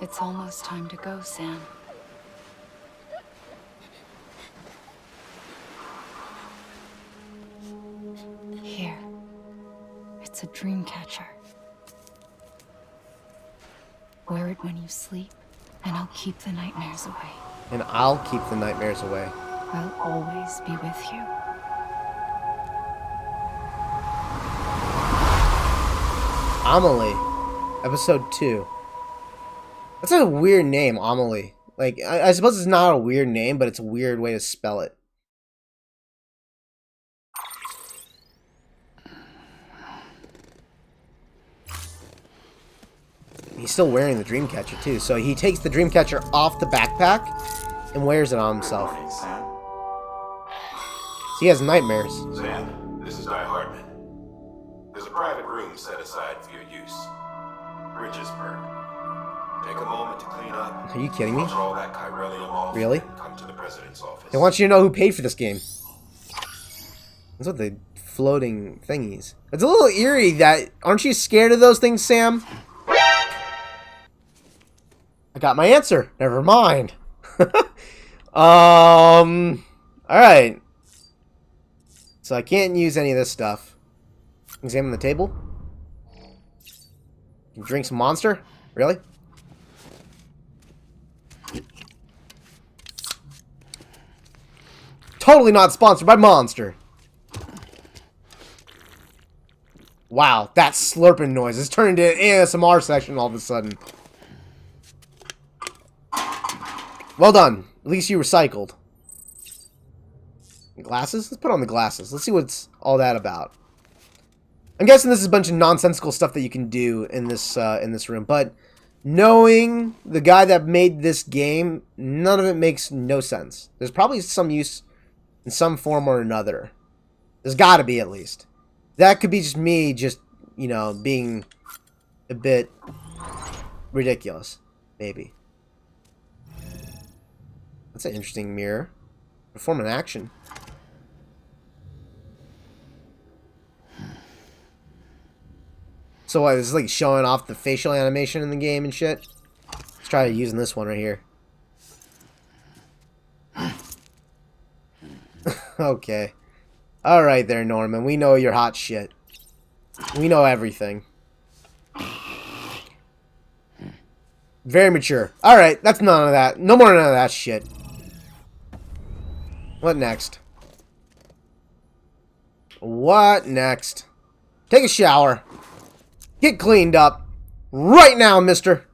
It's almost time to go, Sam. Here. It's a dream catcher. Wear it when you sleep, and I'll keep the nightmares away. And I'll keep the nightmares away. I'll always be with you. Amelie. Episode 2. That's a weird name, Amelie. Like, I suppose it's not a weird name, but it's a weird way to spell it. He's still wearing the Dreamcatcher, too. So he takes the Dreamcatcher off the backpack and wears it on himself. Good morning, Sam. So he has nightmares. Sam, this is Di Hartman. There's a private room set aside for your use. Bridgesburg. Take a moment to clean up. Are you kidding me? Filter all that chiralium off. Really? And come to the president's office. They want you to know who paid for this game. That's what the floating thingies. It's a little eerie that... Aren't you scared of those things, Sam? I got my answer. Never mind. Alright. So I can't use any of this stuff. Examine the table. Drink some Monster? Really? Totally not sponsored by Monster. Wow, that slurping noise has turned into an ASMR section all of a sudden. Well done. At least you recycled. Glasses? Let's put on the glasses. Let's see what's all that about. I'm guessing this is a bunch of nonsensical stuff that you can do in this room, but knowing the guy that made this game, none of it makes no sense. There's probably some use in some form or another. There's got to be, at least. That could be just me, you know, being a bit ridiculous, maybe. That's an interesting mirror. Perform an action. So what, this is like showing off the facial animation in the game and shit? Let's try using this one right here. Okay. Alright there, Norman. We know you're hot shit. We know everything. Very mature. Alright, that's none of that. No more none of that shit. What next? What next? Take a shower. Get cleaned up. Right now, mister.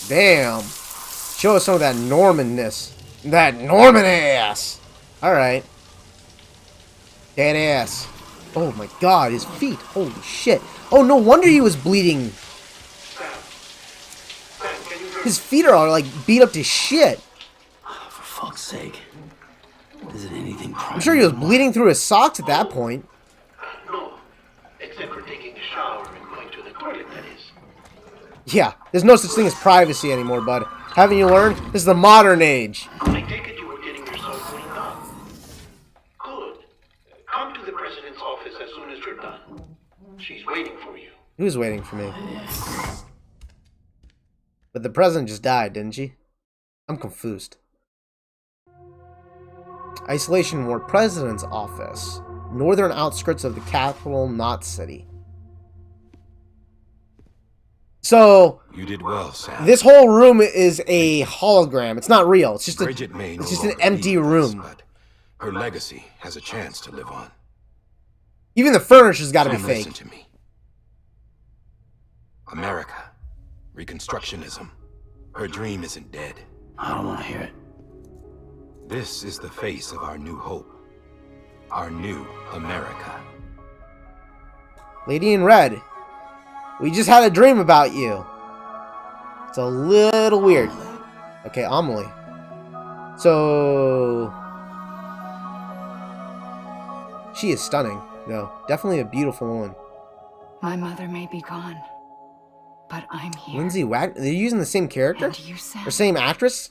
Damn. Show us some of that Normanness. That Norman ass. Alright. Dead ass. Oh my god, his feet. Holy shit. Oh, no wonder he was bleeding. His feet are all, like, beat up to shit. For fuck's sake. Is it anything I'm sure he was bleeding through his socks at that point. No. Except for taking a shower and going to the toilet, that is. Yeah, there's no such thing as privacy anymore, bud. Haven't you learned? This is the modern age. I take it you were getting yourself cleaned up. Good. Come to the president's office as soon as you're done. She's waiting for you. Who's waiting for me? But the president just died, didn't she? I'm confused. Isolation Ward President's Office. Northern outskirts of the capital, not city. So, You did well, Sam. this whole room is a hologram. It's not real. It's just Bridget may no it's just an longer empty be with us, room. but her legacy has a chance to live on. Even the furniture's got to be Sam, fake. listen to me. America. Reconstructionism. Her dream isn't dead. I don't want to hear it. This is the face of our new hope. Our new America. Lady in red. We just had a dream about you. It's a little weird. Okay, Amelie. So... She is stunning, though. Definitely a beautiful woman. My mother may be gone, but I'm here. Lindsay Wagner. They're using the same character? And you, Sam, Or same actress?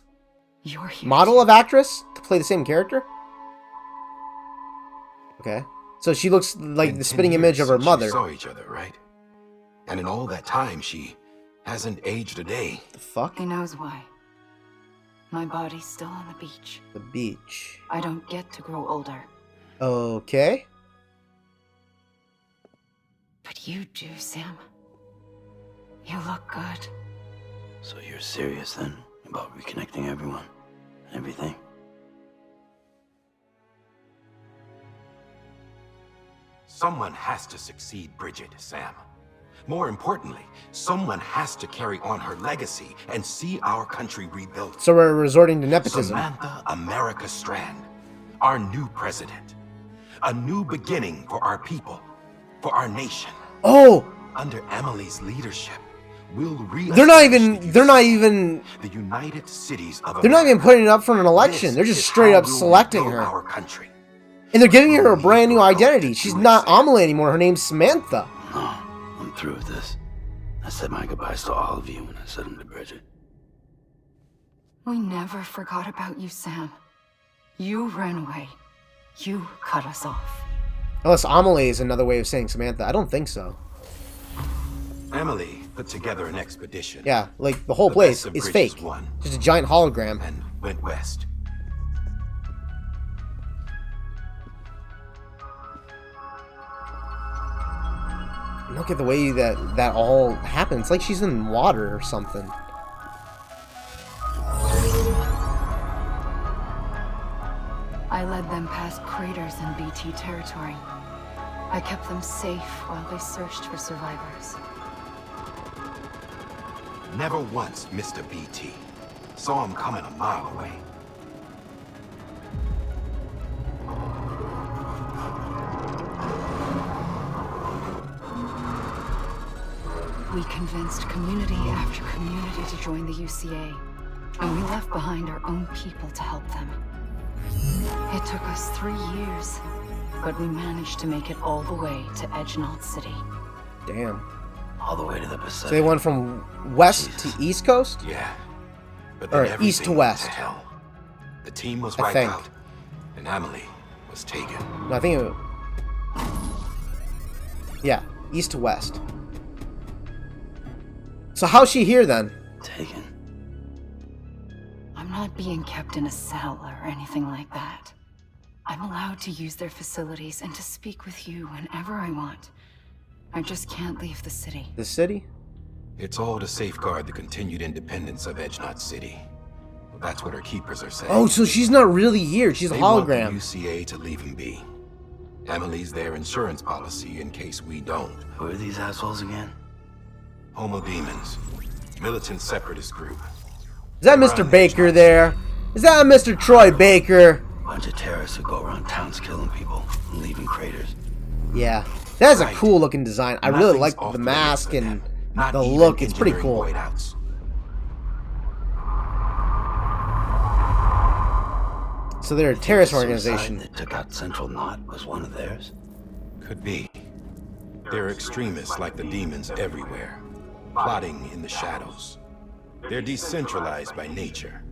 you're here. Model too. of actress? To play the same character? Okay. So she looks like In the 10 spitting image of years her since mother. We saw each other, right? And in all that time, she Hasn't aged a day. The fuck? He knows why. My body's still on the beach. The beach. I don't get to grow older. Okay. But you do, Sam. You look good. So you're serious then about reconnecting everyone and everything? Someone has to succeed Bridget, Sam. More importantly, someone has to carry on her legacy and see our country rebuilt. So we're resorting to nepotism. Samantha America Strand, our new president. A new beginning for our people, for our nation. Oh! Under Emily's leadership, we'll They're not even the United Cities of they're not America. even putting it up for an election. This They're just is straight how up we'll selecting rebuild her. our country. And they're giving her a brand new identity. She's not Amelie anymore. Her name's Samantha. No, I'm through with this. I said my goodbyes to all of you when I said them to Bridget. We never forgot about you, Sam. You ran away. You cut us off. Unless Amelie is another way of saying Samantha. I don't think so. Emily put together an expedition. Yeah, like the whole The place best of is Bridges fake. won. Just a giant hologram. And went west. Look at the way that all happens. It's like she's in water or something. I led them past craters in BT territory. I kept them safe while they searched for survivors. Never once missed a BT. Saw him coming a mile away. We convinced community after community to join the UCA, and we left behind our own people to help them. It took us 3 years, but we managed to make it all the way to Edgenault City. Damn. All the way to the Pacific. So they went from west to east coast? Yeah. But Or then east to everything west. went to hell. The team was I wiped think. out, and Emily was taken. No, I think it... Yeah, east to west. So how's she here then? Taken. I'm not being kept in a cell or anything like that. I'm allowed to use their facilities and to speak with you whenever I want. I just can't leave the city. The city? It's all to safeguard the continued independence of Edgenault City. Well, that's what our keepers are saying. Oh, so she's not really here. She's a They want the hologram. UCA to leave him be. Emily's their insurance policy in case we don't. Who are these assholes again? Homo Demons, militant separatist group. Is that Mr. Baker there? Is that Mr. Troy Baker? Bunch of terrorists who go around towns killing people and leaving craters. Yeah. That's a Right. cool looking design. I really Nothing's like off the limits mask for and them. Not the even look. It's pretty engineering cool. whiteouts. So they're a terrorist The suicide organization. that took out Central Knot was one of theirs. Could be. There are extremists like the demons everywhere, plotting in the shadows. They're decentralized by nature.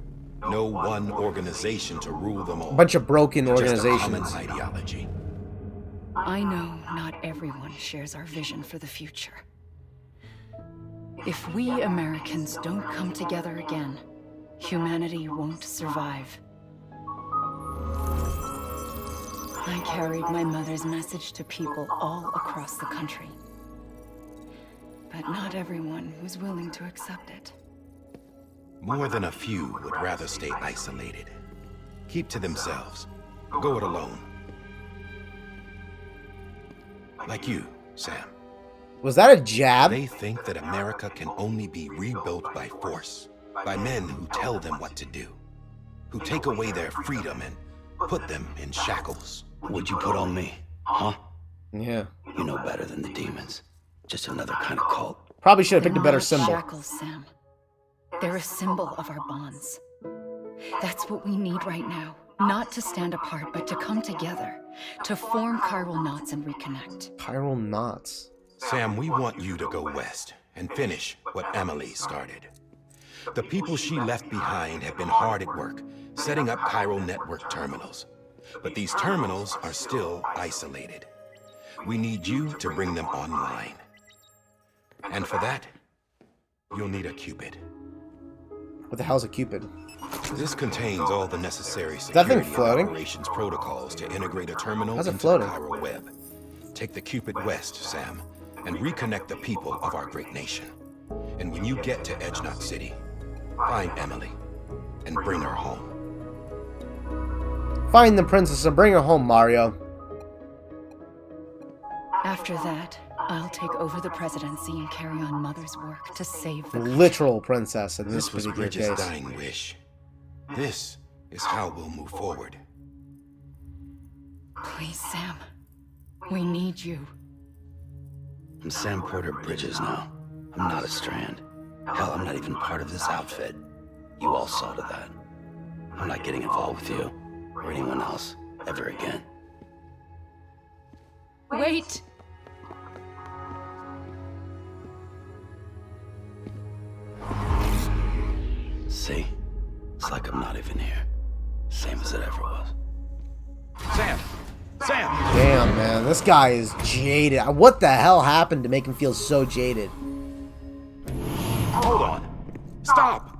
No one organization to rule them all. A bunch of broken Just a organizations. common ideology. I know not everyone shares our vision for the future. If we Americans don't come together again, humanity won't survive. I carried my mother's message to people all across the country. But not everyone was willing to accept it. More than a few would rather stay isolated. Keep to themselves. Go it alone. Like you, Sam. Was that a jab? They think that America can only be rebuilt by force, by men who tell them what to do, who take away their freedom and put them in shackles. What'd you put on me? Huh? Yeah. You know better than the demons. Just another kind of cult. Probably should have picked a They're better not symbol. Shackles, Sam. They're a symbol of our bonds. That's what we need right now. Not to stand apart, but to come together. To form chiral knots and reconnect. Chiral knots. Sam, we want you to go west and finish what Emily started. The people she left behind have been hard at work, setting up chiral network terminals. But these terminals are still isolated. We need you to bring them online. And for that, You'll need a Cupid. What the hell's a Cupid? This contains all the necessary that thing security and floating? operations protocols to integrate a terminal How's it into floating? the Cairo web. Take the Cupid west, Sam, and reconnect the people of our great nation. And when you get to Edge Knot City, find Emily and bring her home. Find the princess and bring her home, Mario. After that, I'll take over the presidency and carry on Mother's work to save the country. Literal princess in this This was particular Bridges' case. dying wish. This is how we'll move forward. Please, Sam. We need you. I'm Sam Porter Bridges now. I'm not a Strand. Hell, I'm not even part of this outfit. You all saw to that. I'm not getting involved with you or anyone else ever again. Wait! See? It's like I'm not even here. Same as it ever was. Sam! Sam! Damn, man, this guy is jaded. What the hell happened to make him feel so jaded? Hold on. Stop!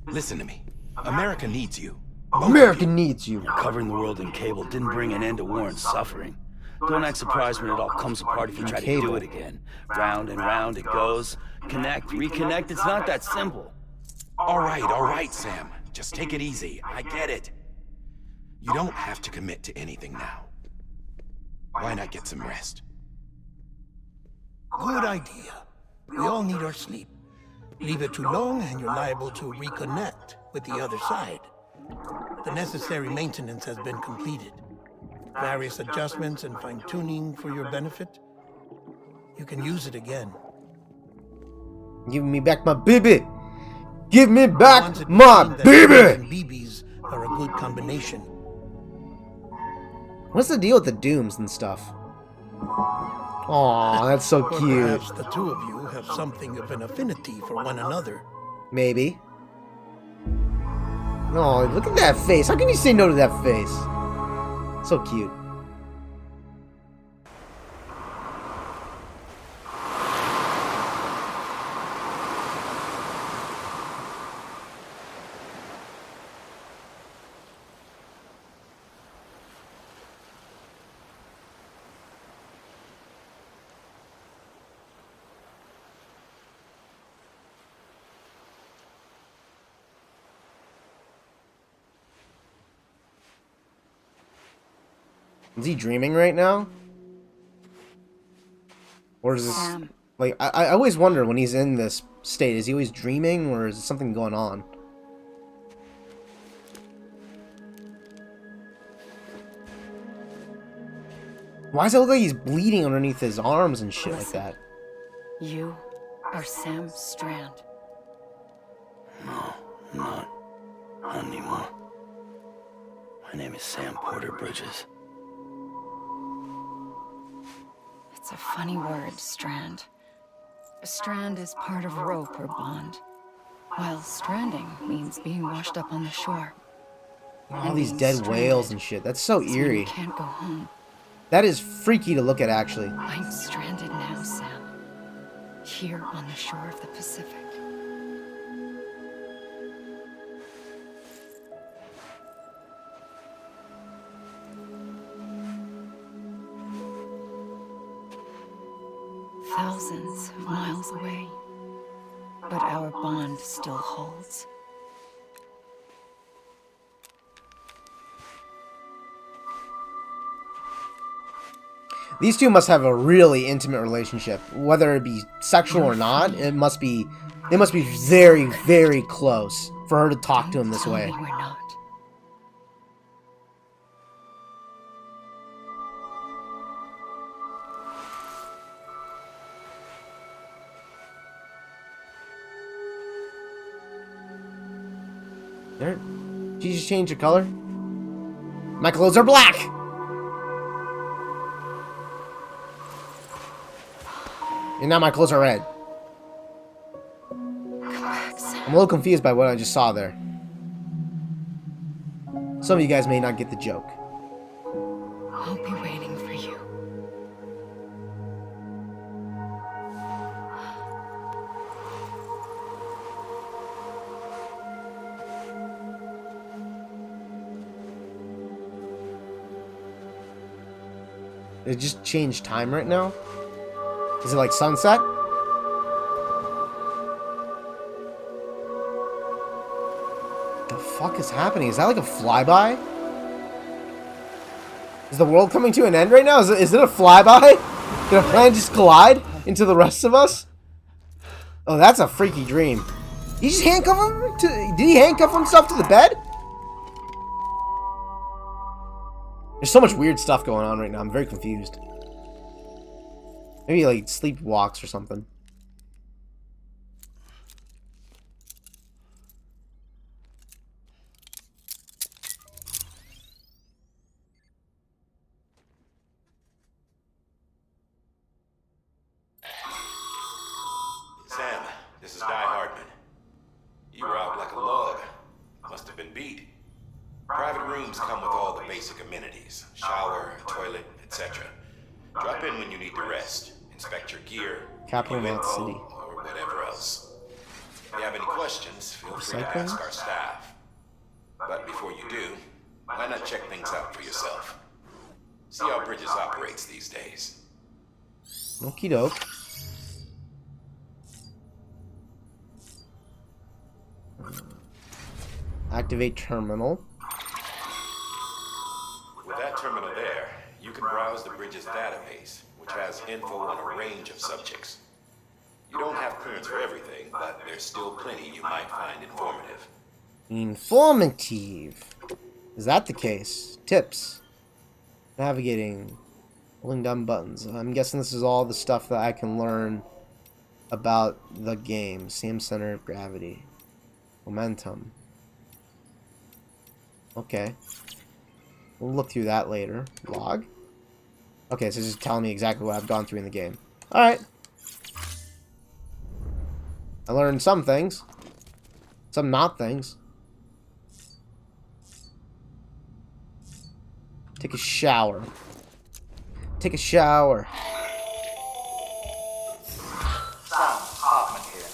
Listen to me. America needs you. America needs you. Covering the world in cable didn't bring an end to war and suffering. Don't act surprised when it all comes apart if you try to do it again. Round and round it goes. Connect, reconnect, it's not that simple. All right, Sam. Just take it easy. I get it. You don't have to commit to anything now. Why not get some rest? Good idea. We all need our sleep. Leave it too long and you're liable to reconnect with the other side. The necessary maintenance has been completed. Various adjustments and fine-tuning for your benefit. You can use it again. Give me back my baby. Give me Once back it my means that baby. and BBs are a good combination. What's the deal with the Dooms and stuff? Aw, that's so Or cute. perhaps the two of you have something of an affinity for one another. Maybe. Oh, look at that face. How can you say no to that face? So cute. Is he dreaming right now? Or is this... Sam. Like, I always wonder when he's in this state, is he always dreaming or is something going on? Why does it look like he's bleeding underneath his arms and shit like Listen. that? You are Sam Strand. No, I'm not. Not anymore. My name is Sam Porter Bridges. It's a funny word, Strand. A strand is part of rope or bond, while stranding means being washed up on the shore. All And these being dead stranded whales and shit. That's so means you eerie. can't go home. That is freaky to look at, actually. I'm stranded now, Sam. Here on the shore of the Pacific. Thousands of miles away. But our bond still holds. These two must have a really intimate relationship. Whether it be sexual or not, it must be... They must be very, very close for her to talk to him this Tell way. me we're not. There. Did you just change the color? My clothes are black! And now my clothes are red. Come back, Sam. I'm a little confused by what I just saw there. Some of you guys may not get the joke. I'll be waiting for you. It just changed time right now? Is it like sunset? The fuck is happening? Is that like a flyby? Is the world coming to an end right now? Is it a flyby? Did a planet just collide into the rest of us? Oh, that's a freaky dream. He just handcuff him to... Did he handcuff himself to the bed? There's so much weird stuff going on right now. I'm very confused. Maybe like sleepwalks or something. Sam, this is Di Hardman. You were out like a log. Must have been beat. Private rooms come with all the basic amenities. Shower, toilet, etc. Drop in when you need to rest. Inspect your gear. Capital review Mount info, City. or whatever else. If you have any questions, feel free to Recycling? ask our staff. But before you do, why not check things out for yourself? See how Bridges operates these days. Okie doke. Activate terminal. With that terminal there, you can browse the Bridges database, which has info on a range of subjects. You don't have clearance for everything, but there's still plenty you might find informative. Informative. Is that the case? Tips. Navigating. Holding down buttons. I'm guessing this is all the stuff that I can learn about the game. Same center of gravity. Momentum. Okay. We'll look through that later. Log. Okay, so it's just telling me exactly what I've gone through in the game. Alright. I learned some things. Some not things. Take a shower. Take a shower. Sam Hartman here,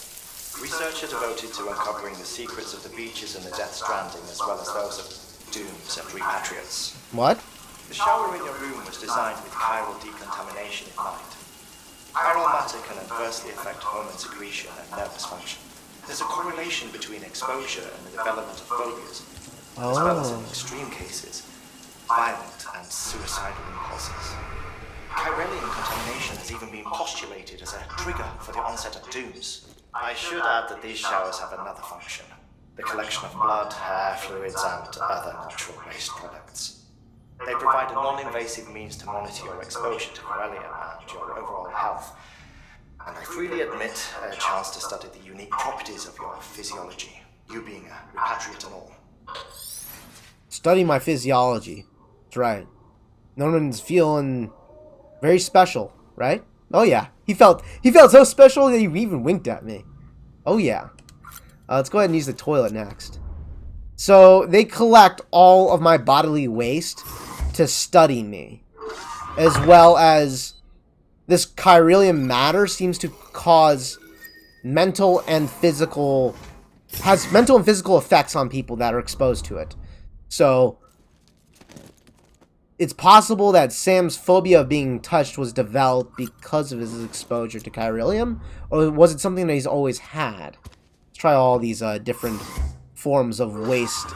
researcher devoted to uncovering the secrets of the beaches in the Death Stranding, as well as those of dooms and repatriates. What? The shower in your room was designed with chiral decontamination in mind. Chiral matter can adversely affect hormone secretion and nervous function. There's a correlation between exposure and the development of phobias, as well as, in extreme cases, violent and suicidal impulses. Chiralium contamination has even been postulated as a trigger for the onset of dooms. I should add that these showers have another function: the collection of blood, hair, fluids, and other natural waste products. They provide a non-invasive means to monitor your exposure to chiralium and your overall health. And I freely admit a chance to study the unique properties of your physiology, you being a repatriate and all. Study my physiology. That's right. Norman's feeling very special, right? Oh yeah. He felt so special that he even winked at me. Oh yeah. Let's go ahead and use the toilet next. So they collect all of my bodily waste to study me, as well as this chiralium matter seems to cause mental and physical effects on people that are exposed to it. So it's possible that Sam's phobia of being touched was developed because of his exposure to chiralium, or was it something that he's always had? Let's try all these different forms of waste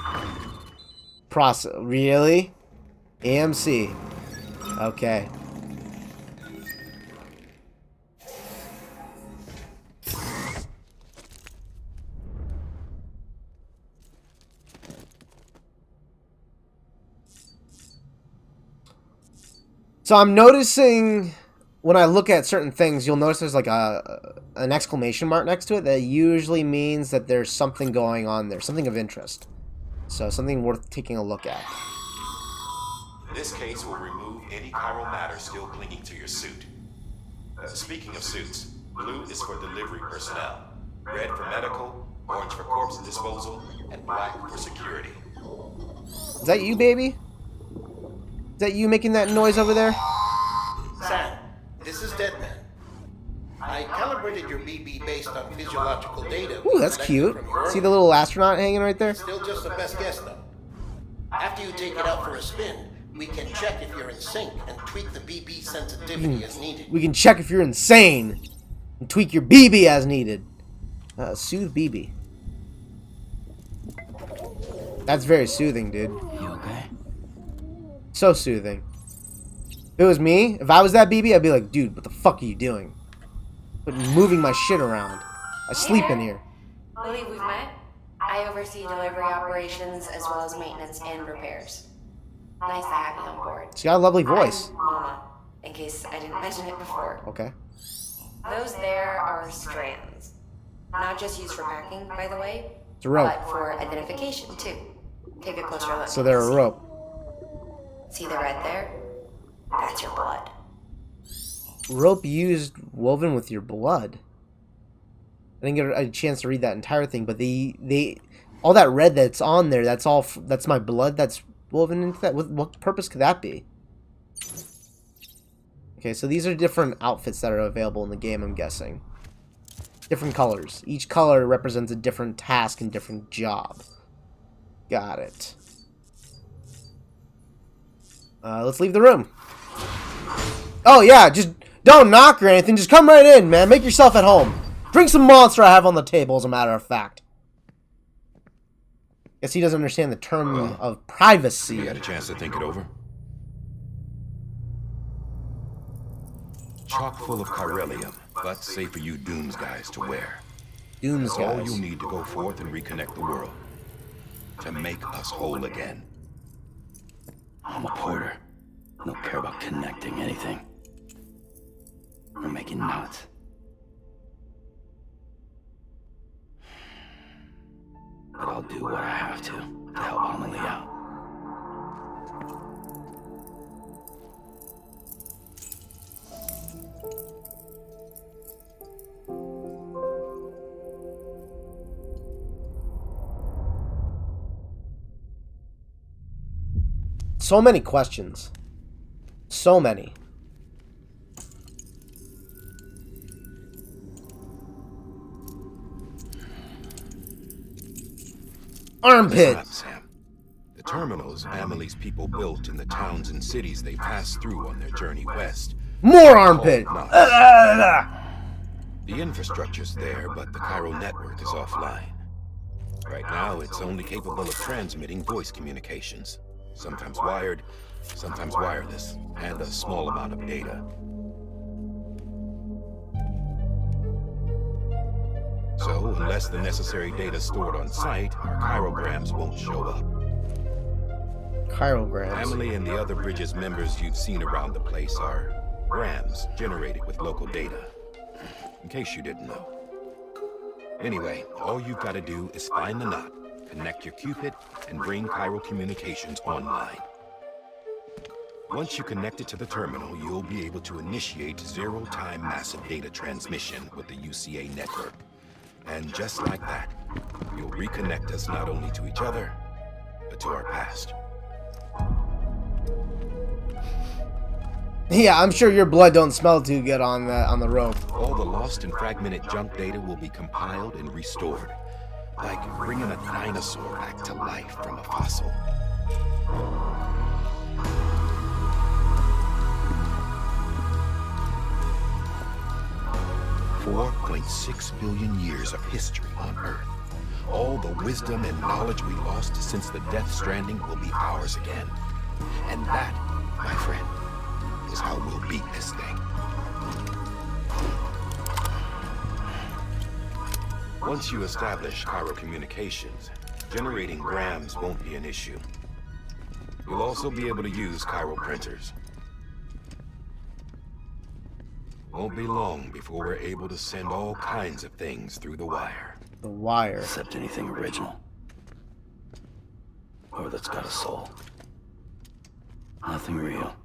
process. Really? AMC. Okay. So I'm noticing when I look at certain things, you'll notice there's like an exclamation mark next to it. That usually means that there's something going on there, something of interest. So something worth taking a look at. This case will remove any chiral matter still clinging to your suit. Speaking of suits, blue is for delivery personnel, red for medical, orange for corpse disposal, and black for security. Is that you, baby? Is that you making that noise over there? Sam, this is Deadman. I calibrated your BB based on physiological data. Ooh, that's cute. See the little astronaut hanging right there? Still just a best guess, though. After you take it out for a spin, We can check if you're in sync and tweak the BB sensitivity as needed. We can check if you're insane and tweak your BB as needed. Soothe BB. That's very soothing, dude. You okay? So soothing. If it was me, if I was that BB, I'd be like, dude, what the fuck are you doing? But moving my shit around. I sleep in here. Believe we've met. I oversee delivery operations as well as maintenance and repairs. Nice to have you on board. She's got a lovely voice. I'm Mama, in case I didn't mention it before. Okay. Those there are strands. Not just used for packing, by the way, It's a rope. but for identification too. Take a closer look. So they're a rope. See the red there? That's your blood. Rope used woven with your blood. I didn't get a chance to read that entire thing, but they all that red that's on there, that's my blood that's woven into that. What purpose could that be? Okay, so these are different outfits that are available in the game, I'm guessing. Different colors. Each color represents a different task and different job. Got it. Let's leave the room. Oh yeah, just don't knock or anything. Just come right in, man. Make yourself at home. Drink some monster I have on the table, as a matter of fact. Guess he doesn't understand the term of privacy. You had a chance to think it over? Chock full of chiralium, but safe for you Dooms guys to wear. Dooms All guys. you'll need to go forth and reconnect the world. To make us whole again. I'm a porter. I don't care about connecting anything. Or making knots. But I'll do what I have to help Amelie out. So many questions. So many. Armpit. Listen up, Sam. The terminals Amelie's people built in the towns and cities they passed through on their journey west. More armpit. Called The infrastructure's there, but the chiral network is offline. Right now, it's only capable of transmitting voice communications. Sometimes wired, sometimes wireless, and a small amount of data. So, unless the necessary data is stored on site, our chirograms won't show up. Chirograms. Amelie and the other Bridges members you've seen around the place are grams generated with local data. In case you didn't know. Anyway, all you've got to do is find the knot, connect your Cupid, and bring chiral communications online. Once you connect it to the terminal, you'll be able to initiate zero-time massive data transmission with the UCA network. And just like that, you'll reconnect us not only to each other, but to our past. Yeah, I'm sure your blood don't smell too good on the rope. All the lost and fragmented junk data will be compiled and restored. Like bringing a dinosaur back to life from a fossil. $4.6 billion years of history on Earth. All the wisdom and knowledge we lost since the Death Stranding will be ours again. And that, my friend, is how we'll beat this thing. Once you establish chiral communications, generating grams won't be an issue. You'll also be able to use chiral printers. Won't be long before we're able to send all kinds of things through the wire. The wire. Except anything original. Or that's got a soul. Nothing real.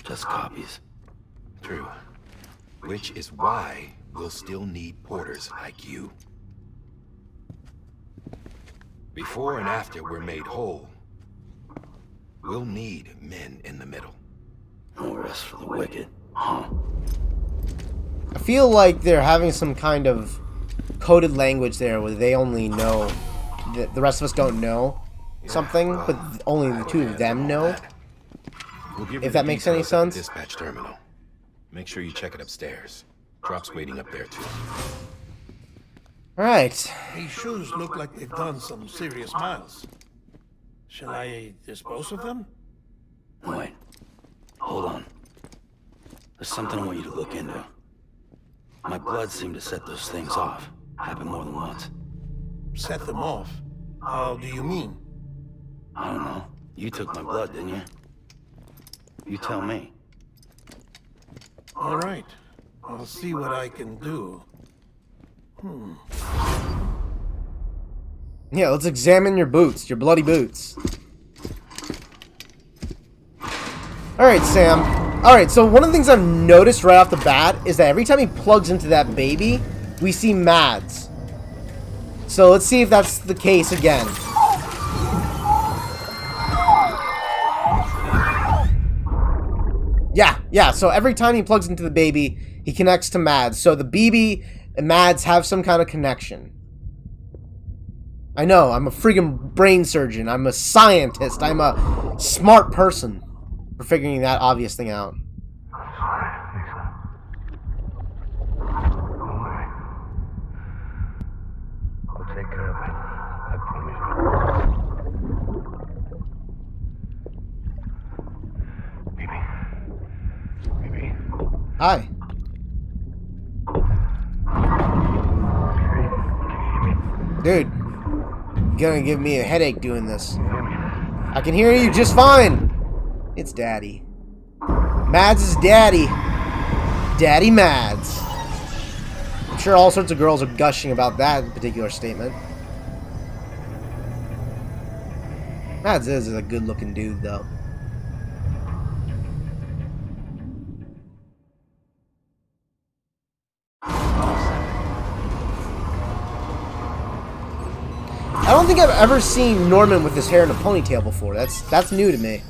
Just copies. True. Which is why we'll still need porters like you. Before and after we're made whole, we'll need men in the middle. No rest for the wicked, huh? I feel like they're having some kind of coded language there where they only know, the rest of us don't know something, but only the two of them know. We'll give you If the that makes any details at the sense. dispatch terminal. Make sure you check it upstairs. Drop's waiting up there too. Alright. These shoes look like they've done some serious miles. Shall I dispose of them? Wait. Hold on. There's something I want you to look into. My blood seemed to set those things off. Happened more than once. Set them off? How do you mean? I don't know. You took my blood, didn't you? You tell me. All right. I'll see what I can do. Yeah, let's examine your boots, your bloody boots. Alright, Sam. Alright, so one of the things I've noticed right off the bat is that every time he plugs into that baby, we see Mads. So let's see if that's the case again. Yeah, so every time he plugs into the baby, he connects to Mads. So the BB and Mads have some kind of connection. I know, I'm a freaking brain surgeon. I'm a scientist. I'm a smart person for figuring that obvious thing out. I'll take care of it. I promise you. Baby. Hi. Dude, you're gonna give me a headache doing this. I can hear you just fine. It's Daddy. Mads is Daddy. Daddy Mads. I'm sure all sorts of girls are gushing about that particular statement. Mads is a good-looking dude, though. I don't think I've ever seen Norman with his hair in a ponytail before. That's new to me.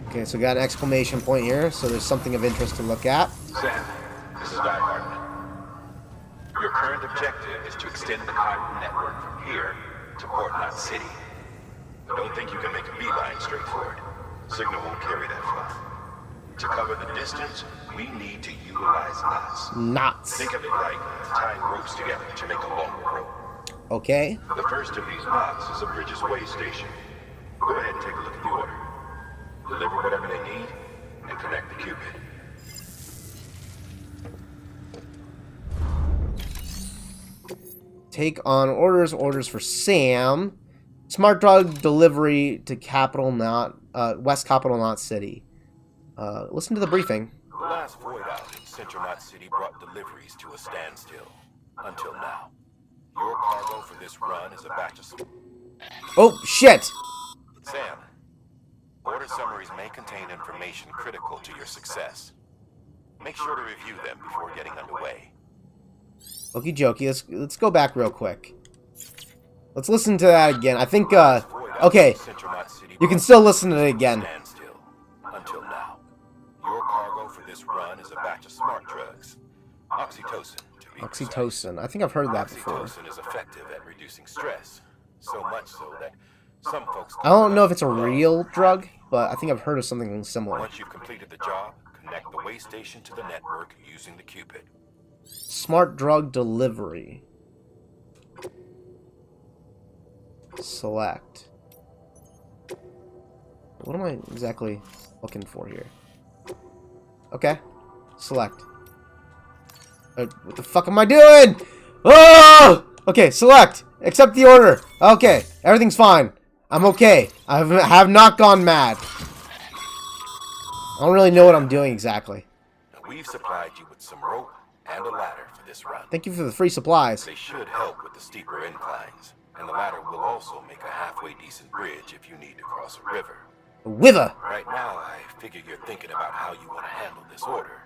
Okay, so we got an exclamation point here, so there's something of interest to look at. Sam, this is Die Hard. Your current objective is to extend the Chiral network from here to Port Knot City. I don't think you can make a beeline straight for it. Signal won't carry that far. To cover the distance, we need to utilize knots. Knots. Think of it like tying ropes together to make a longer rope. Okay. The first of these knots is a Bridges Way station. Go ahead and take a look at the order. Deliver whatever they need, and connect the Cupid. Take on orders for Sam. Smart drug delivery to West Capital Knot City. Listen to the briefing. The last void out in Central Knot City brought deliveries to a standstill. Until now. Your cargo for this run is a batch of... Oh, shit! Sam, order summaries may contain information critical to your success. Make sure to review them before getting underway. Okie dokie, let's go back real quick. Let's listen to that again. I think, okay. You can still listen to it again. Until now. Your cargo for this run is a batch of smart drugs. Oxytocin, to be precise. Oxytocin. I think I've heard that before. Oxytocin is effective at reducing stress. So much so that some folks... I don't know if it's a real drug, but I think I've heard of something similar. Once you've completed the job, connect the way station to the network using the Cupid. Smart drug delivery. Select. What am I exactly looking for here? Okay. Select. What the fuck am I doing? Oh! Okay, select. Accept the order. Okay, everything's fine. I'm okay. I have not gone mad. I don't really know what I'm doing exactly. We've supplied you with some rope and a ladder for this run. Thank you for the free supplies. They should help with the steeper inclines, and the ladder will also make a halfway decent bridge if you need to cross a river. A river. Right now, I figure you're thinking about how you want to handle this order.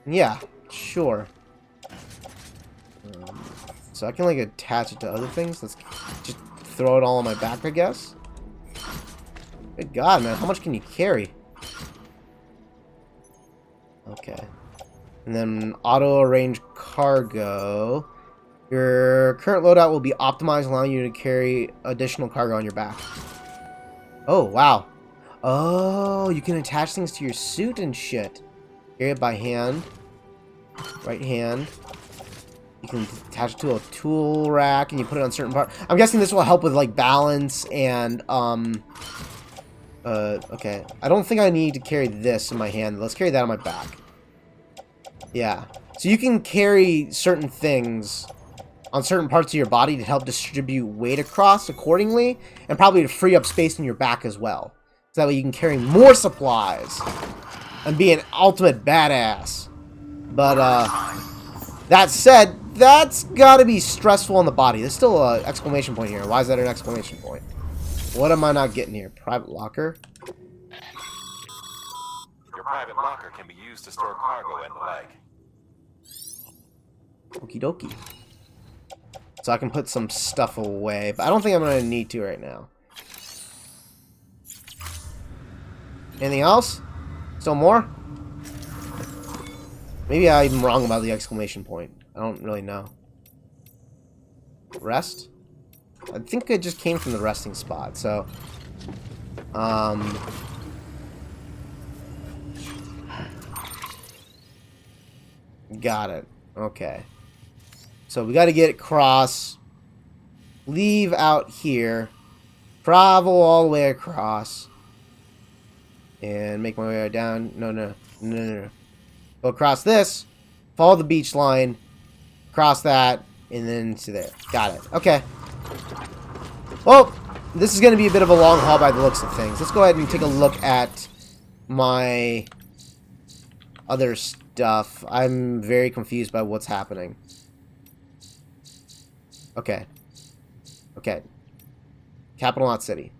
Yeah, sure. So I can like attach it to other things. Let's just throw it all on my back, I guess. Good God, man, how much can you carry? Okay. And then auto arrange cargo. Your current loadout will be optimized, allowing you to carry additional cargo on your back. Oh, wow. Oh, you can attach things to your suit and shit. Carry it by hand. Right hand. You can attach it to a tool rack and you put it on certain parts. I'm guessing this will help with like balance and okay. I don't think I need to carry this in my hand. Let's carry that on my back. Yeah. So you can carry certain things on certain parts of your body to help distribute weight across accordingly, and probably to free up space in your back as well. So that way you can carry more supplies and be an ultimate badass. But, that said, that's gotta be stressful on the body. There's still an exclamation point here. Why is that an exclamation point? What am I not getting here? Private locker? Your private locker can be used to store cargo and the like. Okie dokie. So I can put some stuff away, but I don't think I'm gonna need to right now. Anything else? Still more? Maybe I'm wrong about the exclamation point. I don't really know. Rest? I think it just came from the resting spot, so... Got it. Okay. So we gotta get across. Leave out here. Travel all the way across. And make my way down. No. Go across this. Follow the beach line. Cross that. And then to there. Got it. Okay. Well, this is going to be a bit of a long haul by the looks of things. Let's go ahead and take a look at my other stuff. I'm very confused by what's happening. Okay. Okay. Capital Knot City.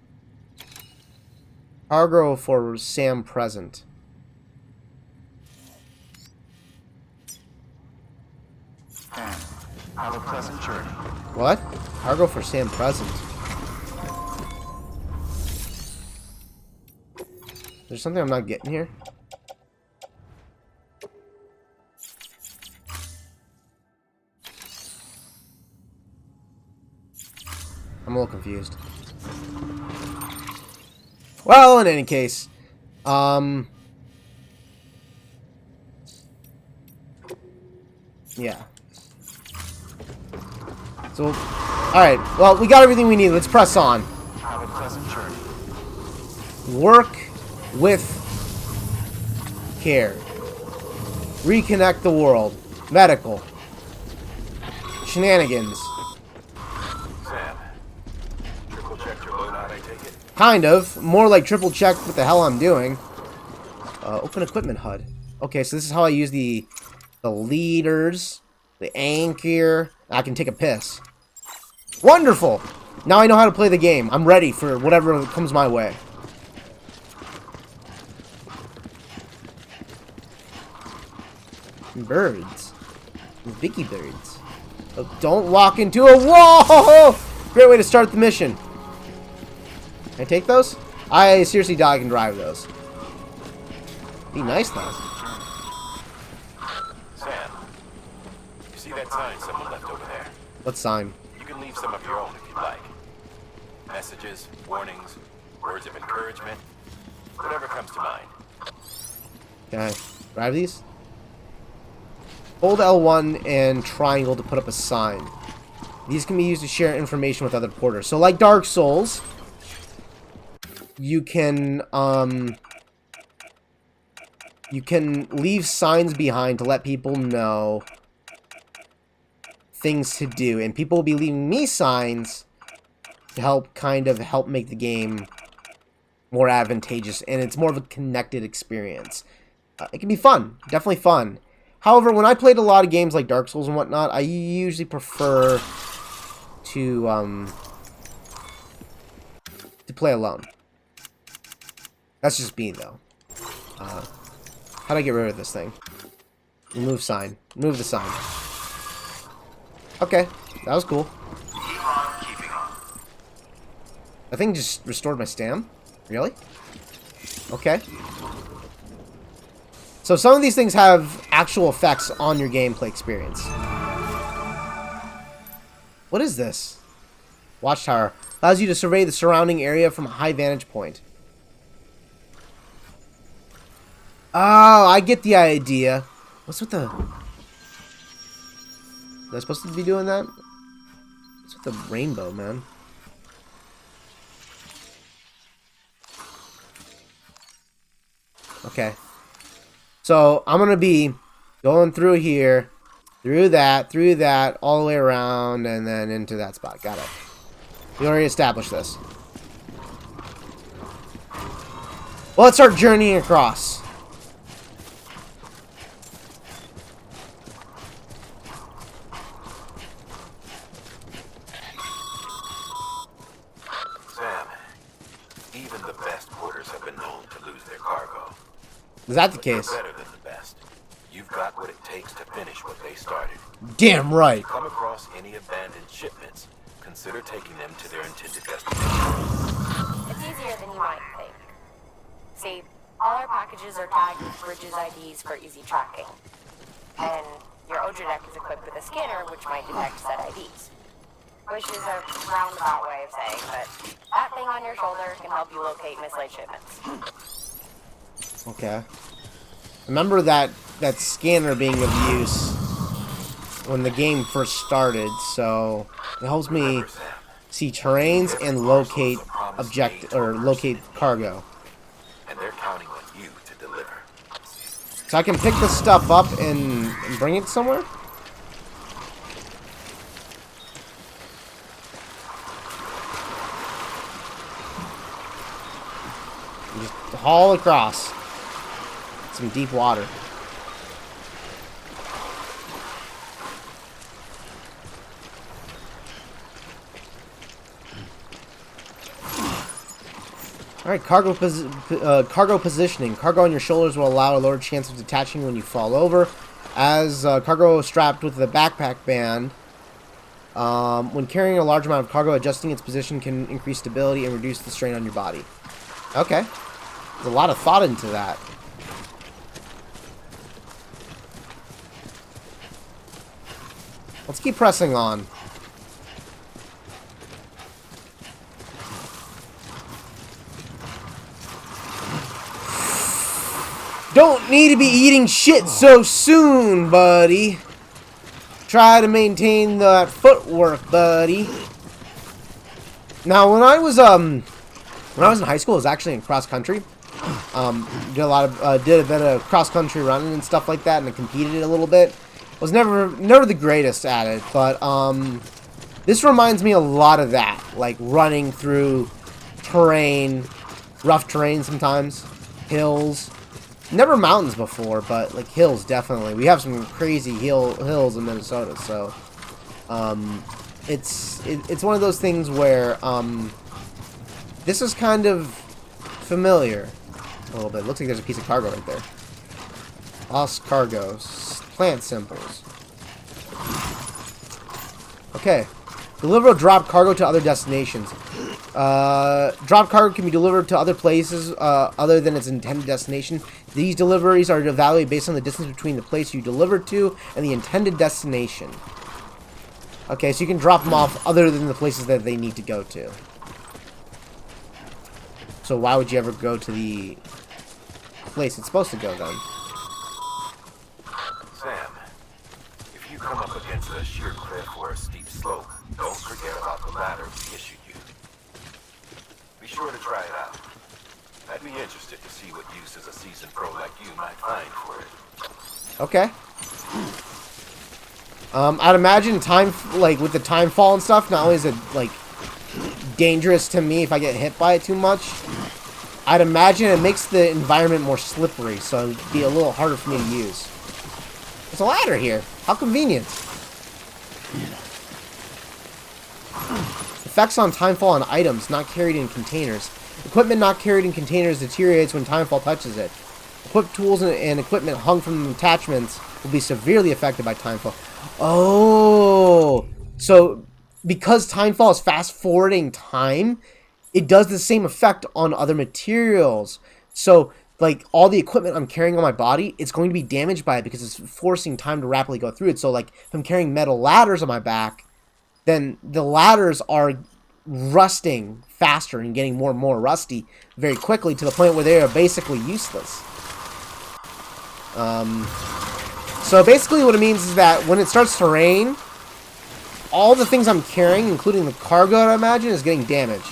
Cargo for Sam present. And have a pleasant journey. What? Cargo for Sam present. There's something I'm not getting here? I'm a little confused. Well, in any case, yeah. So, alright, well, we got everything we need. Let's press on. Have a pleasant journey. Work with care. Reconnect the world. Medical. Shenanigans. Sam, triple check your loadout, I take it? Kind of. More like triple check what the hell I'm doing. Open equipment HUD. Okay, so this is how I use the leaders, the anchor. I can take a piss. Wonderful! Now I know how to play the game. I'm ready for whatever comes my way. Birds. Vicky birds. Oh, don't walk into a wall! Great way to start the mission. Can I take those? I seriously doubt I can drive those. Be nice though. Sam, you see that sign someone left over there? What sign? You can leave some of your own if you'd like. Messages, warnings, words of encouragement, whatever comes to mind. Can I drive these? Hold L1 and triangle to put up a sign. These can be used to share information with other porters. So like Dark Souls, you can leave signs behind to let people know things to do. And people will be leaving me signs to help make the game more advantageous. And it's more of a connected experience. It can be fun. Definitely fun. However, when I played a lot of games like Dark Souls and whatnot, I usually prefer to play alone. That's just me, though. How do I get rid of this thing? Remove sign. Remove the sign. Okay, that was cool. I think just restored my stam. Really? Okay. So some of these things have actual effects on your gameplay experience. What is this? Watchtower. Allows you to survey the surrounding area from a high vantage point. Oh, I get the idea. What's with the... Am I supposed to be doing that? What's with the rainbow, man? Okay. So, I'm going to be going through here, through that, all the way around, and then into that spot. Got it. We already established this. Well, let's start journeying across. Sam, even the best porters have been known to lose their cargo. Is that the But you're case? better than the best. You've got what it takes to finish what they started. Damn right. If you come across any abandoned shipments, consider taking them to their intended destination. It's easier than you might think. See, all our packages are tagged with Bridges IDs for easy tracking. And your Odradek is equipped with a scanner which might detect said IDs. Which is a roundabout way of saying, but that thing on your shoulder can help you locate mislaid shipments. Okay. Remember that scanner being of use when the game first started, so it helps me see terrains and locate locate cargo. And they're counting on you to deliver. So I can pick this stuff up and bring it somewhere? Just haul across. Some deep water. Alright, cargo positioning. Cargo on your shoulders will allow a lower chance of detaching when you fall over. As cargo strapped with the backpack band, when carrying a large amount of cargo, adjusting its position can increase stability and reduce the strain on your body. Okay. There's a lot of thought into that. Let's keep pressing on. Don't need to be eating shit so soon, buddy. Try to maintain that footwork, buddy. Now, when I was in high school, I was actually in cross country. Did a bit of cross country running and stuff like that, and I competed a little bit. Was never the greatest at it, but this reminds me a lot of that, like running through terrain, rough terrain sometimes, hills. Never mountains before, but like hills definitely. We have some crazy hills in Minnesota, so it's one of those things where this is kind of familiar a little bit. Looks like there's a piece of cargo right there. Lost cargo, plant symbols. Okay, deliver or drop cargo to other destinations. Drop cargo can be delivered to other places other than its intended destination. These deliveries are evaluated based on the distance between the place you delivered to and the intended destination. Okay, so you can drop them off other than the places that they need to go to. So why would you ever go to the place it's supposed to go then? Sam, if you come up against a sheer cliff or a steep slope, don't forget about the ladder we issued you. Be sure to try it out. I'd be interested to see what uses a seasoned pro like you might find for it. Okay. I'd imagine with the time fall and stuff, not only is it like dangerous to me if I get hit by it too much, I'd imagine it makes the environment more slippery, so it'd be a little harder for me to use. There's a ladder here. How convenient. Effects on timefall on items not carried in containers. Equipment not carried in containers deteriorates when timefall touches it. Equipped tools and equipment hung from attachments will be severely affected by timefall. Oh! So, because timefall is fast-forwarding time, it does the same effect on other materials. So, like, all the equipment I'm carrying on my body, it's going to be damaged by it because it's forcing time to rapidly go through it. So, like, if I'm carrying metal ladders on my back, then the ladders are rusting faster and getting more and more rusty very quickly to the point where they are basically useless. So basically what it means is that when it starts to rain, all the things I'm carrying, including the cargo, I imagine, is getting damaged.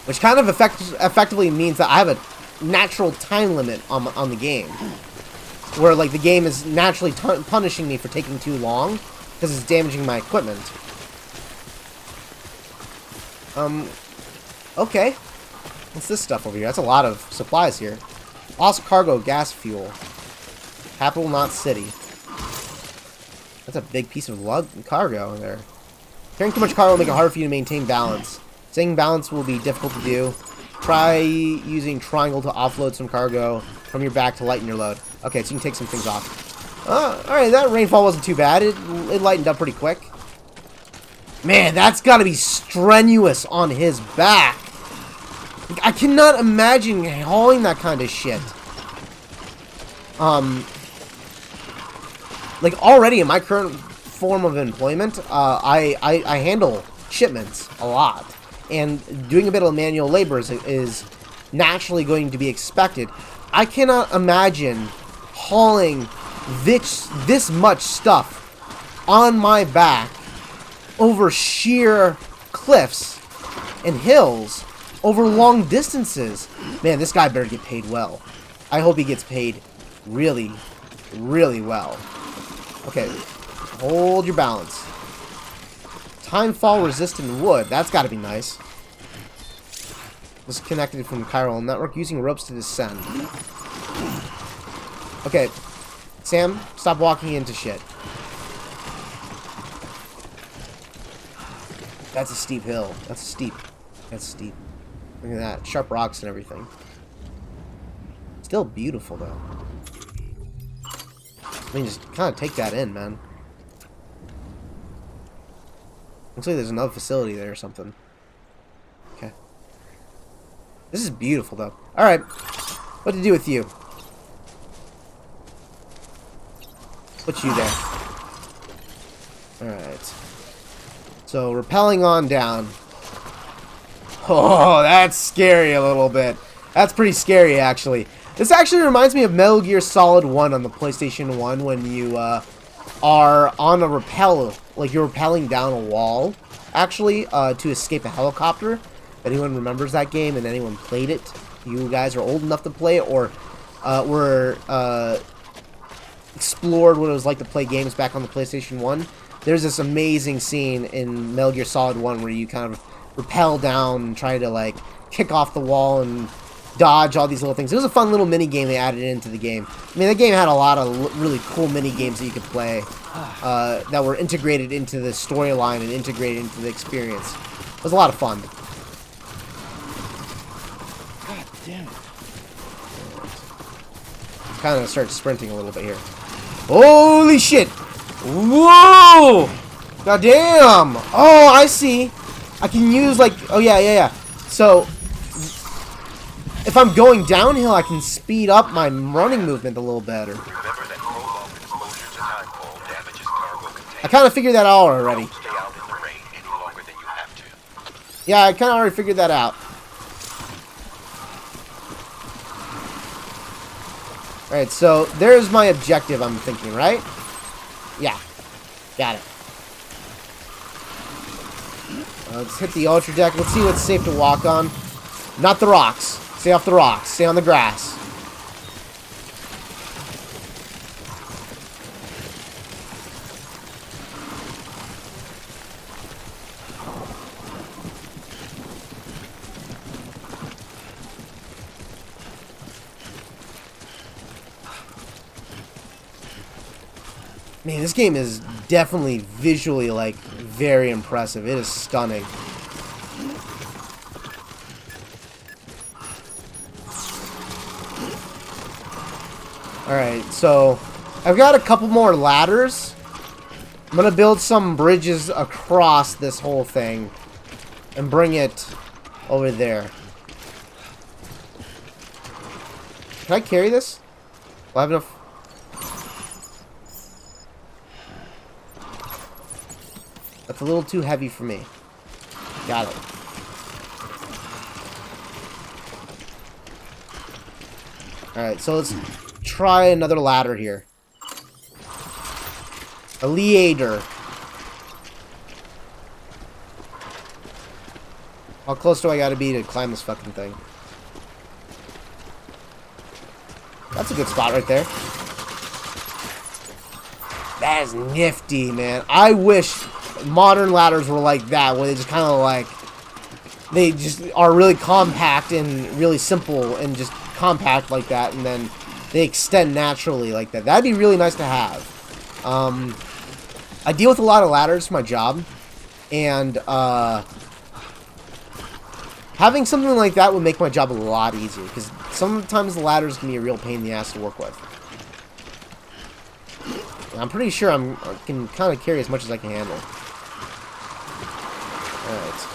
Which kind of effectively means that I have a natural time limit on the game. Where, like, the game is naturally punishing me for taking too long because it's damaging my equipment. Okay. What's this stuff over here? That's a lot of supplies here. Lost cargo, gas fuel. Capital, not city. That's a big piece of cargo there. Carrying too much cargo will make it hard for you to maintain balance. Staying balanced will be difficult to do. Try using triangle to offload some cargo from your back to lighten your load. Okay, so you can take some things off. Alright, that rainfall wasn't too bad. It lightened up pretty quick. Man, that's gotta be strenuous on his back. I cannot imagine hauling that kind of shit. Like, already in my current form of employment, I handle shipments a lot. And doing a bit of manual labor is naturally going to be expected. I cannot imagine hauling this much stuff on my back over sheer cliffs and hills over long distances. Man, this guy better get paid well. I hope he gets paid really, really well. Okay, hold your balance. Timefall resistant wood. That's got to be nice. Disconnected from the chiral network using ropes to descend. Okay, Sam, stop walking into shit. That's a steep hill. That's steep. That's steep. Look at that. Sharp rocks and everything. Still beautiful, though. I mean, just kind of take that in, man. Looks like there's another facility there or something. Okay. This is beautiful, though. Alright. What to do with you? Put you there. Alright. So, rappelling on down. Oh, that's scary a little bit. That's pretty scary, actually. This actually reminds me of Metal Gear Solid 1 on the PlayStation 1 when you are on a rappel, like you're rappelling down a wall, actually, to escape a helicopter. If anyone remembers that game and anyone played it, you guys are old enough to play it, or were explored what it was like to play games back on the PlayStation 1. There's this amazing scene in Metal Gear Solid 1 where you kind of rappel down and try to, like, kick off the wall and dodge all these little things. It was a fun little mini game they added into the game. I mean, the game had a lot of really cool mini games that you could play that were integrated into the storyline and integrated into the experience. It was a lot of fun. God damn it. Kind of start sprinting a little bit here. Holy shit! Whoa! God damn! Oh, I see. I can use, like, oh yeah. So, if I'm going downhill, I can speed up my running movement a little better. I kind of figured that out already. Yeah, I kind of already figured that out. Alright, so there's my objective, I'm thinking, right? Yeah. Got it. Let's hit the ultra deck. Let's see what's safe to walk on. Not the rocks. Stay off the rocks. Stay on the grass. Man, this game is definitely visually, like, very impressive. It is stunning. Alright, so I've got a couple more ladders. I'm gonna build some bridges across this whole thing and bring it over there. Can I carry this? Do I have enough? That's a little too heavy for me. Got it. Alright, so let's try another ladder here. A leader. How close do I gotta be to climb this fucking thing? That's a good spot right there. That is nifty, man. I wish modern ladders were like that, where they just kind of like... They just are really compact and really simple and just compact like that, and then they extend naturally like that. That'd be really nice to have. I deal with a lot of ladders for my job, and having something like that would make my job a lot easier, because sometimes the ladders can be a real pain in the ass to work with. And I'm pretty sure I can kind of carry as much as I can handle. Alright.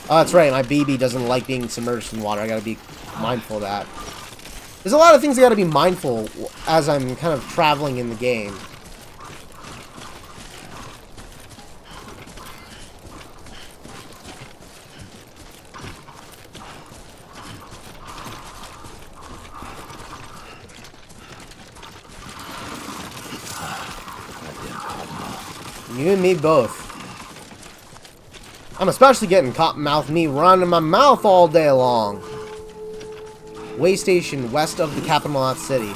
Oh, that's right, my BB doesn't like being submerged in water. I gotta be mindful of that. There's a lot of things I gotta be mindful as I'm kind of traveling in the game. You and me both. I'm especially getting cottonmouth me running my mouth all day long. Way station west of the capital city.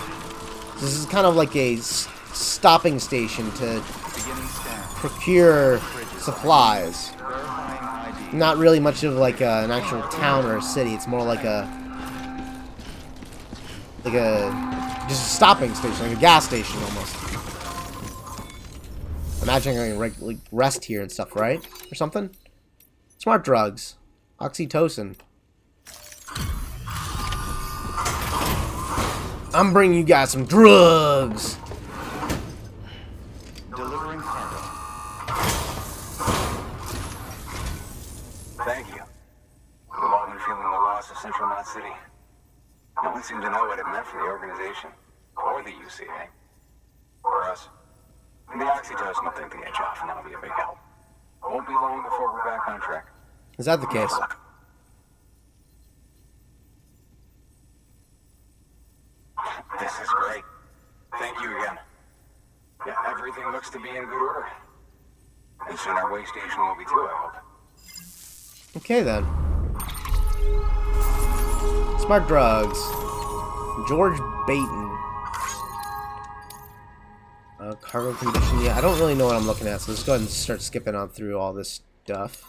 This is kind of like a stopping station to procure supplies. Not really much of like an actual town or a city. It's more like a just a stopping station, like a gas station almost. Imagine I can like rest here and stuff, right? Or something. Smart drugs. Oxytocin. I'm bringing you guys some drugs. Delivering cargo. Thank you. We've all been feeling the loss of Central Knot City. No one seemed to know what it meant for the organization, or the UCA, or us. The oxytocin will take the edge off, and that'll be a big help. Won't be long before we're back on track. Is that the case? This is great. Thank you again. Yeah, everything looks to be in good order. And soon our way station will be too, I hope. Okay then. Smart drugs. George Baton. Cargo condition. Yeah, I don't really know what I'm looking at, so let's go ahead and start skipping on through all this stuff.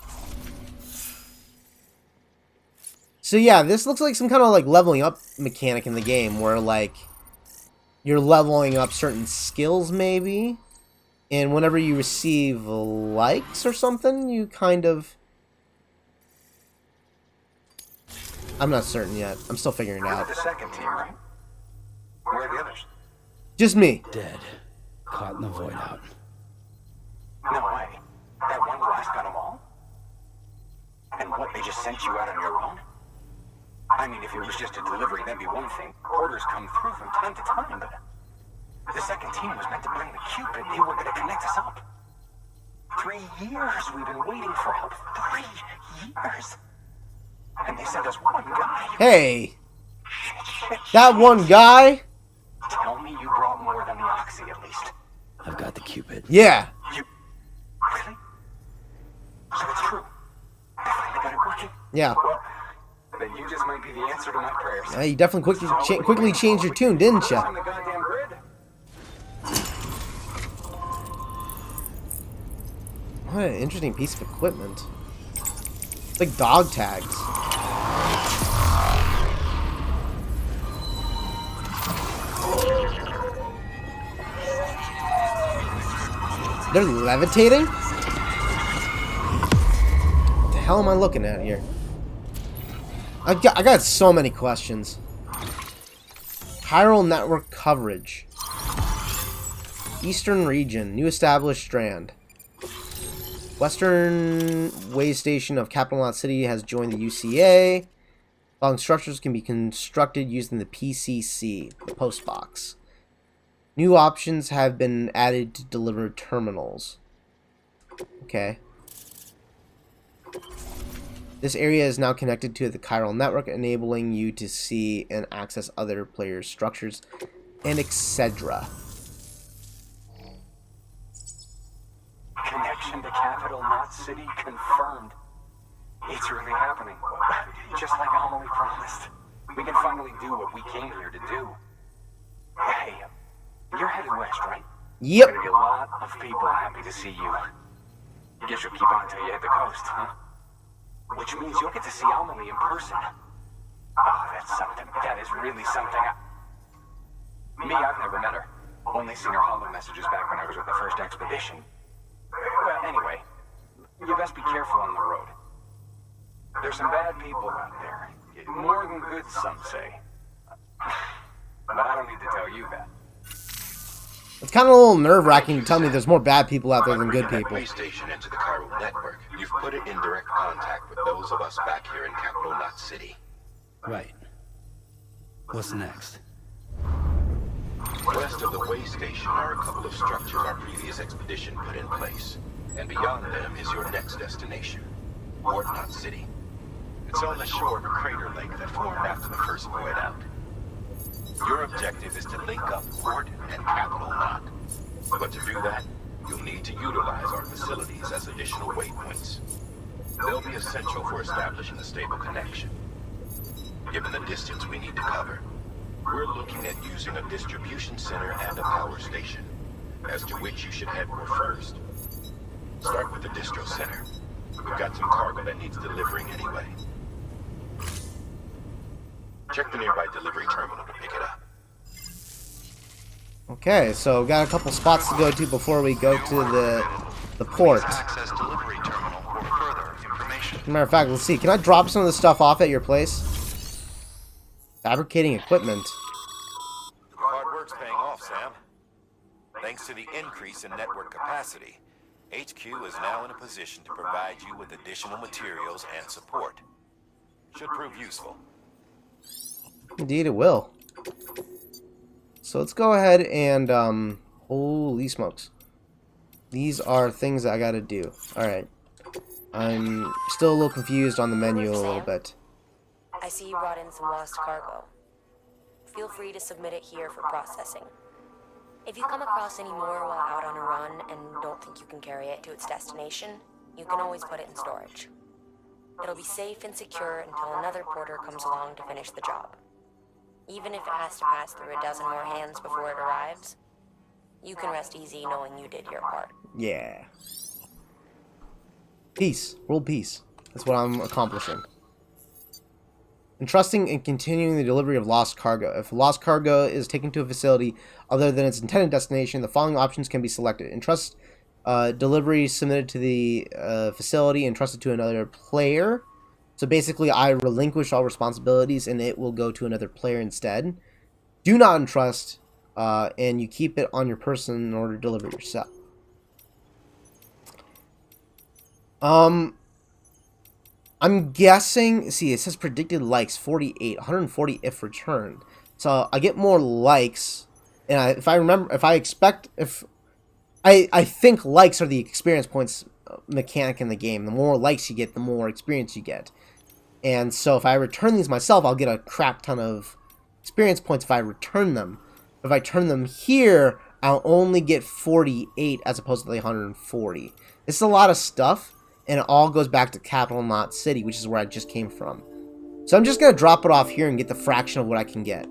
So yeah, this looks like some kind of like leveling up mechanic in the game, where like you're leveling up certain skills maybe, and whenever you receive likes or something, you kind of... I'm not certain yet. I'm still figuring it out. The second team, right? Where are the others? Just me. Dead. Caught in the void out. No way. That one blast got them all? And what, they just sent you out on your own? I mean, if it was just a delivery, that'd be one thing. Orders come through from time to time, but... The second team was meant to bring the Cupid. They were going to connect us up. 3 years we've been waiting for help. 3 years. And they sent us one guy. Hey! That one guy? Tell me you brought more than the Oxy, at least. I've got the Cupid. Yeah. You... Really? So it's true. They finally got it working? Yeah. Well, then you just might be the answer to my prayers. You definitely quickly changed your tune, didn't you? On the goddamn grid. What an interesting piece of equipment. It's like dog tags. They're levitating? What the hell am I looking at here? I got so many questions. Chiral network coverage. Eastern region. New established strand. Western way station of Capital Knot City has joined the UCA. Following structures can be constructed using the PCC, the post box. New options have been added to deliver terminals. Okay. This area is now connected to the chiral network, enabling you to see and access other players' structures and etc. Connection to Capital Knot City confirmed. It's really happening. Just like Amelie promised. We can finally do what we came here to do. Hey, you're headed west, right? Yep. Gonna be a lot of people happy to see you. Guess you'll keep on until you hit the coast, huh? Which means you'll get to see Amelie in person. Oh, that's something. That is really something. Me, I've never met her. Only seen her holo messages back when I was with the first expedition. Well, anyway, you best be careful on the road. There's some bad people out there. More than good, some say. But I don't need to tell you that. It's kind of a little nerve-wracking to tell me there's more bad people out there than good That people. way station into the chiral network. You've put it in direct contact with those of us back here in Capital Knot City. Right. What's next? West of the way station are a couple of structures our previous expedition put in place. And beyond them is your next destination, Knot City. It's on the shore of a crater lake that formed after the first void out. Your objective is to link up Port and Capital Knot. But to do that, you'll need to utilize our facilities as additional waypoints. They'll be essential for establishing a stable connection. Given the distance we need to cover, we're looking at using a distribution center and a power station, as to which you should head for first. Start with the distro center. We've got some cargo that needs delivering anyway. Check the nearby delivery terminal to pick it up. Okay, so we got a couple spots to go to before we go to the port. Access delivery terminal for further information. As a matter of fact, let's see. Can I drop some of this stuff off at your place? Fabricating equipment. Hard work's paying off, Sam. Thanks to the increase in network capacity, HQ is now in a position to provide you with additional materials and support. Should prove useful. Indeed it will. So let's go ahead and, holy smokes. These are things that I gotta do. Alright. I'm still a little confused on the menu a little bit. I see you brought in some lost cargo. Feel free to submit it here for processing. If you come across any more while out on a run and don't think you can carry it to its destination, you can always put it in storage. It'll be safe and secure until another porter comes along to finish the job. Even if it has to pass through a dozen more hands before it arrives, you can rest easy knowing you did your part. Yeah. Peace. World peace. That's what I'm accomplishing. Entrusting and continuing the delivery of lost cargo. If lost cargo is taken to a facility other than its intended destination, the following options can be selected. Entrust delivery submitted to the facility, entrusted to another player. So basically, I relinquish all responsibilities and it will go to another player instead. Do not entrust, and you keep it on your person in order to deliver yourself. I'm guessing, see, it says predicted likes 48, 140 if returned. So I get more likes, and I think likes are the experience points mechanic in the game. The more likes you get, the more experience you get. And so if I return these myself, I'll get a crap ton of experience points if I return them. If I turn them here, I'll only get 48 as opposed to the 140. This is a lot of stuff. And it all goes back to Capital Knot City, which is where I just came from. So I'm just going to drop it off here and get the fraction of what I can get.